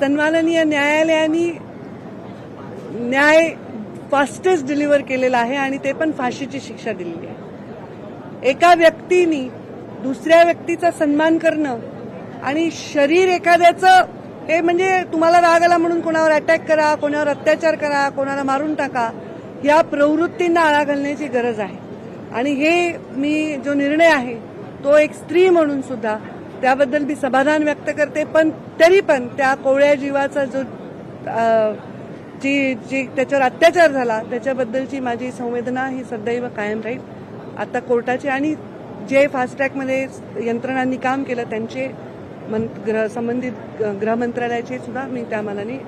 सन्माननीय न्यायालयाने न्याय फास्टेस्ट डिलिव्हर केलेला आहे आणि ते पण फाशीची शिक्षा दिलेली आहे। एका व्यक्तीने दुसऱ्या व्यक्तीचा सन्मान करणं आणि शरीर एखाद्याचं हे म्हणजे तुम्हाला राग आला म्हणून कोणावर अटॅक करा, कोणावर अत्याचार करा, कोणाला मारून टाका, या प्रवृत्तींना आळा घालण्याची गरज आहे। आणि हे मी जो निर्णय आहे तो एक स्त्री म्हणून सुद्धा त्याबद्दल मी समाधान व्यक्त करते। पण तरी पण त्या कोवळ्या जीवाचा जो जी त्याच्यावर अत्याचार झाला त्याच्याबद्दलची माझी संवेदना ही सदैव कायम राहील। आता कोर्टाचे आणि जे फास्ट ट्रॅकमध्ये यंत्रणांनी काम केलं त्यांचे संबंधित गृह मंत्रालयाचे सुद्धा मी त्या मानाने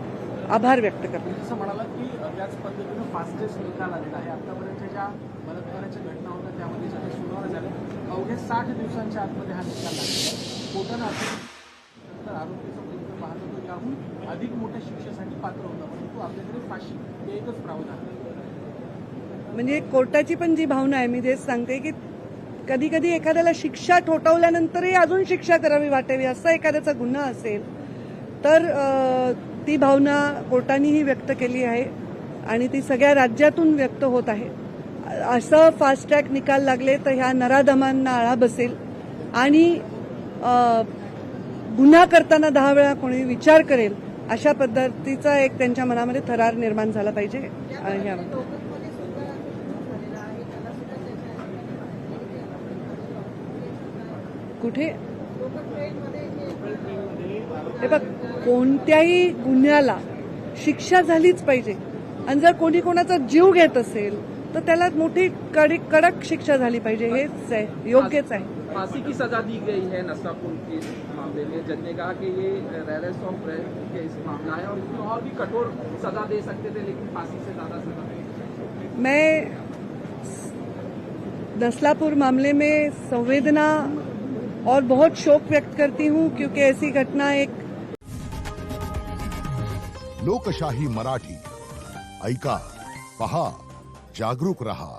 आभार व्यक्त करते। असं म्हणाला की त्याच पद्धतीनं फास्टेस्ट निकाल आलेला आहे। आतापर्यंत ज्या बलात्काराच्या घटना होत्या त्यामध्ये ज्या सुनावण्या झाल्या अवघ्या 60 दिवसांच्या आतमध्ये हा निकाल लागला। कोर्टानं आरोपीचा प्रयत्न पाहतो तो याहून अधिक मोठ्या शिक्षेसाठी पात्र होता, परंतु आपल्याकडे फाशी हे एकच प्रावधान आहे। म्हणजे कोर्टाची पण जी भावना आहे मी तेच सांगते की कधी कधी एखाद्याला शिक्षा ठोठावल्यानंतरही अजून शिक्षा करावी वाटावी असा एखाद्याचा गुन्हा असेल तर ती भावना कोर्टानेही व्यक्त केली आहे आणि ती सगळ्या राज्यातून व्यक्त होत आहे। असं फास्ट ट्रॅक निकाल लागले तर ह्या नराधमांना आळा बसेल आणि गुन्हा करताना 10 वेळा कोणी विचार करेल अशा पद्धतीचा एक त्यांच्या मनामध्ये थरार निर्माण झाला पाहिजे। कुठे हे बघ, कोणत्याही गुन्ह्याला शिक्षा झालीच पाहिजे आणि जर कोणी कोणाचा जीव घेत असेल तर त्याला मोठी कडक शिक्षा झाली पाहिजे, हेच आहे, योग्यच आहे। फांसी की सजा दी गई है नशरापुर के मामले में। जज ने कहा कि ये रेयरेस्ट ऑफ रेयर केस मामला है और इसमें और भी कठोर सजा दे सकते थे, लेकिन फांसी से ज्यादा सजा। मैं नसलापुर मामले में संवेदना और बहुत शोक व्यक्त करती हूं क्योंकि ऐसी घटना एक लोकशाही मराठी ऐका, पहा, जागरूक रहा।